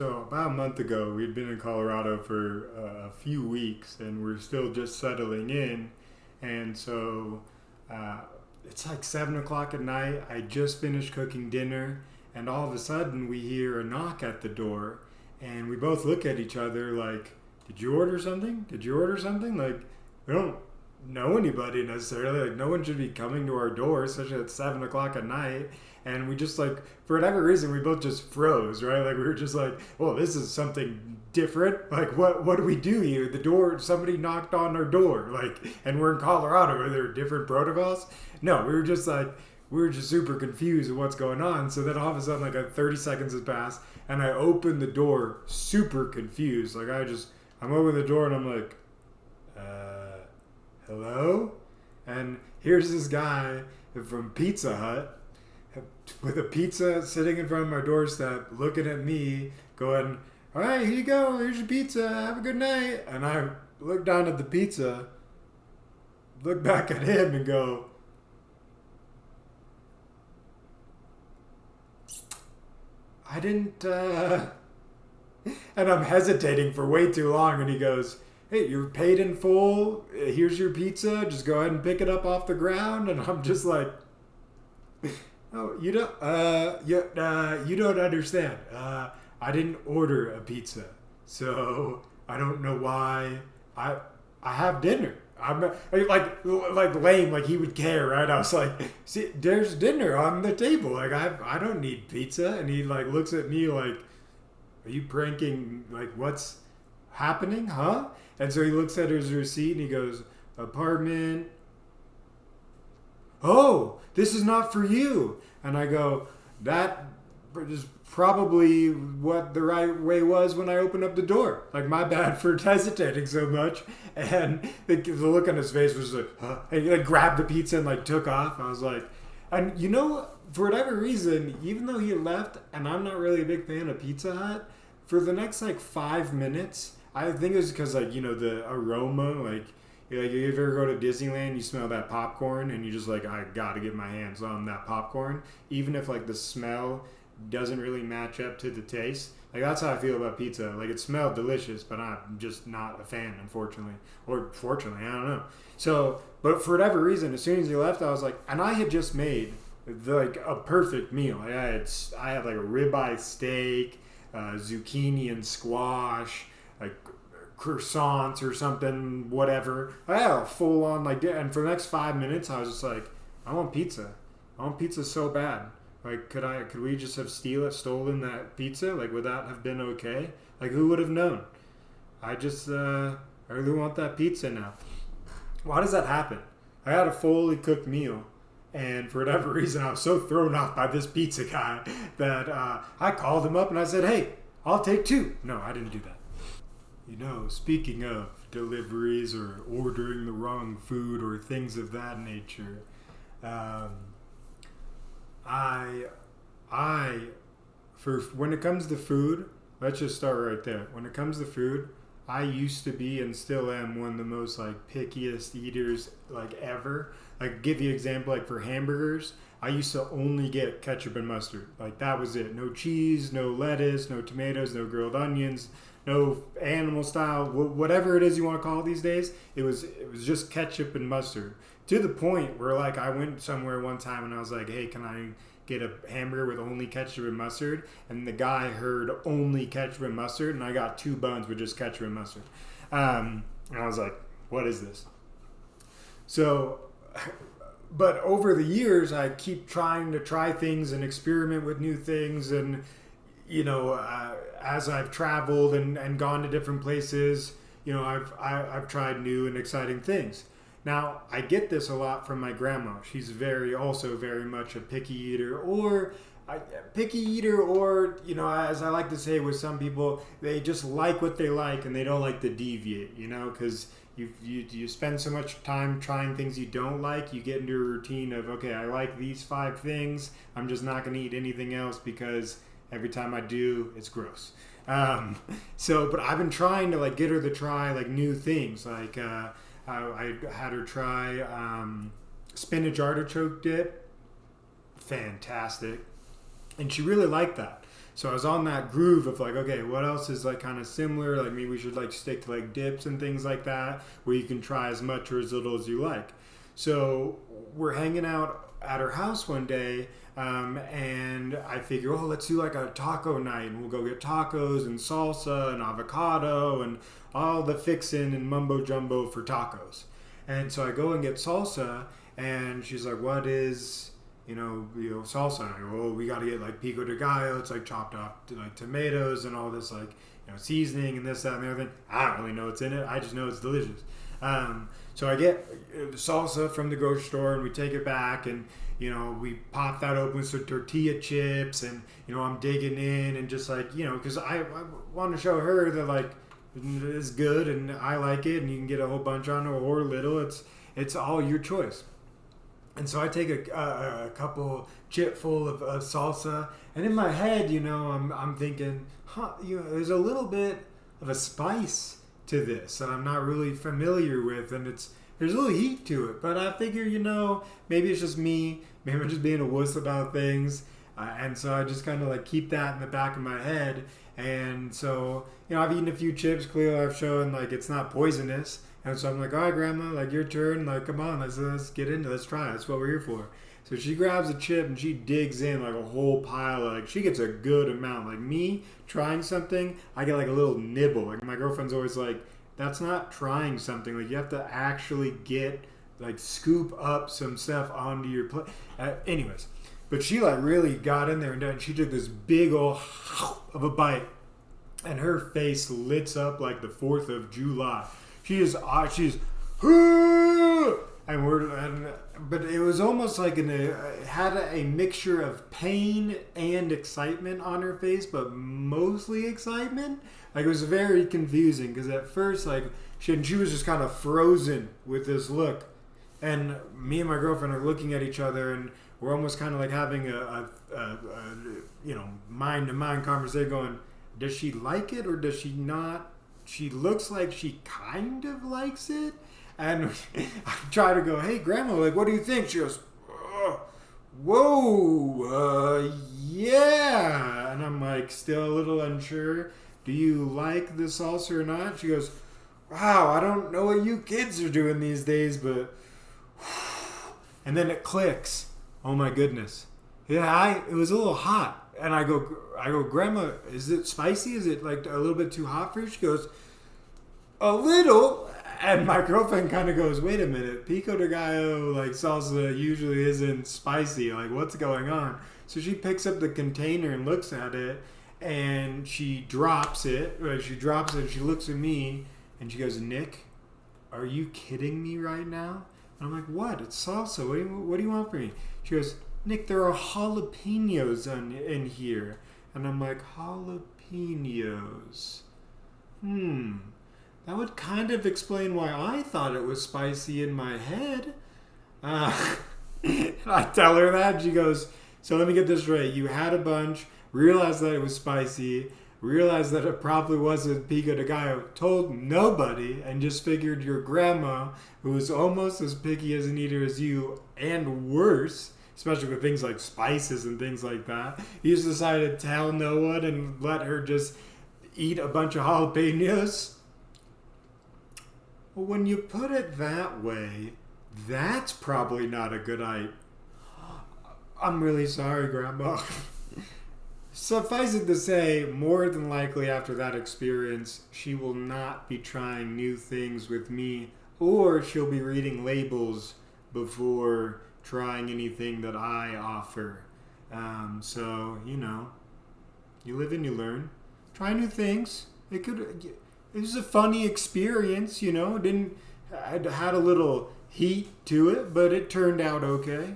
So about a month ago, we'd been in Colorado for a few weeks, and we're still just settling in. And so uh, it's like 7 o'clock at night. I just finished cooking dinner, and all of a sudden we hear a knock at the door, and we both look at each other like, "Did you order something? Did you order something?" Like we don't know anybody necessarily. Like no one should be coming to our door, especially at 7 o'clock at night. And we just like for whatever reason we both just froze, right? Like we were just like, well, this is something different. Like what do we do here? The door, somebody knocked on our door, like, and we're in Colorado where there are different protocols. No, we were just super confused of what's going on. So then all of a sudden, like 30 seconds has passed, and I open the door, super confused. Like I'm opening the door and I'm like, hello, and here's this guy from Pizza Hut with a pizza sitting in front of my doorstep, looking at me, going, "All right, here you go. Here's your pizza. Have a good night." And I look down at the pizza, look back at him, and go, "I didn't." And I'm hesitating for way too long. And he goes, "Hey, you're paid in full. Here's your pizza. Just go ahead and pick it up off the ground." And I'm just like, "Oh, you don't understand. I didn't order a pizza, so I don't know why. I I have dinner. I'm like lame, like he would care, right?" I was like, "See, there's dinner on the table. Like I don't need pizza." And he like looks at me like, "Are you pranking? Like what's happening, huh?" And so he looks at his receipt and he goes, "Apartment. Oh, this is not for you." And I go, "That is probably what the right way was when I opened up the door. Like, my bad for hesitating so much." And the look on his face was like, huh? And he like grabbed the pizza and like took off. I was like, and for whatever reason, even though he left, and I'm not really a big fan of Pizza Hut, for the next like 5 minutes, I think it was because like, the aroma, like you ever go to Disneyland, you smell that popcorn, and you just like, I gotta get my hands on that popcorn, even if like the smell doesn't really match up to the taste. Like that's how I feel about pizza. Like it smelled delicious, but I'm just not a fan, unfortunately, or fortunately, I don't know. So, but for whatever reason, as soon as he left, I was like, and I had just made like a perfect meal. Like I had like a ribeye steak, zucchini and squash, like croissants or something, whatever. I had a full on like, and for the next 5 minutes, I was just like, I want pizza. I want pizza so bad. Like, could we just have stolen that pizza? Like, would that have been okay? Like, who would have known? I really want that pizza now. Why does that happen? I had a fully cooked meal, and for whatever reason, I was so thrown off by this pizza guy that I called him up and I said, "Hey, I'll take two." No, I didn't do that. Speaking of deliveries or ordering the wrong food or things of that nature, um, I, I, for when it comes to food, let's just start right there. When it comes to food, I used to be and still am one of the most like pickiest eaters like ever. Like give you an example, like for hamburgers, I used to only get ketchup and mustard. Like that was it. No cheese, no lettuce, no tomatoes, no grilled onions, no animal style, whatever it is you want to call it these days. It was just ketchup and mustard. To the point where like I went somewhere one time and I was like, "Hey, can I get a hamburger with only ketchup and mustard?" And the guy heard only ketchup and mustard, and I got two buns with just ketchup and mustard. And I was like, "What is this?" So, but over the years, I keep trying to try things and experiment with new things, and as I've traveled and gone to different places, I've tried new and exciting things. Now, I get this a lot from my grandma. She's also very much a picky eater, or as I like to say with some people, they just like what they like and they don't like to deviate. Because you spend so much time trying things you don't like, you get into a routine of, okay, I like these 5 things. I'm just not going to eat anything else because every time I do, it's gross. But I've been trying to like get her to try like new things, like. I had her try spinach artichoke dip. Fantastic. And she really liked that. So I was on that groove of like, okay, what else is like kind of similar? Like maybe we should like stick to like dips and things like that, where you can try as much or as little as you like. So we're hanging out at her house one day, and I figure, oh, let's do like a taco night, and we'll go get tacos and salsa and avocado and all the fixin' and mumbo jumbo for tacos. And so I go and get salsa, and she's like, what is, salsa? And I go, oh, we got to get like pico de gallo. It's like chopped up like tomatoes and all this like, seasoning and this, that, and the other thing. I don't really know what's in it. I just know it's delicious. So I get the salsa from the grocery store, and we take it back, and we pop that open with some tortilla chips, and I'm digging in, and just like because I want to show her that like it's good and I like it, and you can get a whole bunch on it or little. It's all your choice. And so I take a couple chip full of salsa, and in my head, I'm thinking, there's a little bit of a spice to this that I'm not really familiar with, and there's a little heat to it. But I figure, maybe it's just me. Maybe I'm just being a wuss about things, and so I just kind of like keep that in the back of my head. And so, I've eaten a few chips. Clearly, I've shown like it's not poisonous. And so I'm like, all right, Grandma, like your turn. Like, come on, let's get into it. Let's try it. That's what we're here for. So she grabs a chip and she digs in like a whole pile of, like, she gets a good amount. Like me trying something, I get like a little nibble. Like my girlfriend's always like, that's not trying something. Like you have to actually scoop up some stuff onto your plate. Anyways, but she like really got in there and she took this big old of a bite, and her face lit up like the 4th of July. She's but it was almost like it had a mixture of pain and excitement on her face, but mostly excitement. Like it was very confusing because at first, like she was just kind of frozen with this look, and me and my girlfriend are looking at each other, and we're almost kind of like having a mind-to-mind conversation, going, does she like it or does she not? She looks like she kind of likes it. And I try to go, hey, Grandma, like, what do you think? She goes, whoa, yeah. And I'm like, still a little unsure. Do you like the salsa or not? She goes, wow, I don't know what you kids are doing these days, but... And then it clicks. Oh, my goodness. Yeah, it was a little hot. And I go, Grandma, is it spicy? Is it like a little bit too hot for you? She goes, a little. And my girlfriend kind of goes, wait a minute, pico de gallo like salsa usually isn't spicy. Like what's going on? So she picks up the container and looks at it, and she drops it. She drops it and she looks at me and she goes, Nick, are you kidding me right now? And I'm like, what? It's salsa. What do you want from me? She goes, Nick, there are jalapenos in here. And I'm like, jalapenos. That would kind of explain why I thought it was spicy in my head. I tell her that, and she goes, so let me get this right. You had a bunch, realized that it was spicy, realized that it probably wasn't pico de gallo, told nobody, and just figured your grandma, who was almost as picky as an eater as you, and worse, especially with things like spices and things like that, you just decided to tell no one and let her just eat a bunch of jalapenos. Well, when you put it that way, that's probably not a good idea. I'm really sorry, Grandma. Suffice it to say, more than likely after that experience, she will not be trying new things with me, or she'll be reading labels before trying anything that I offer. So, you live and you learn. Try new things. It was a funny experience, It had a little heat to it, but it turned out okay.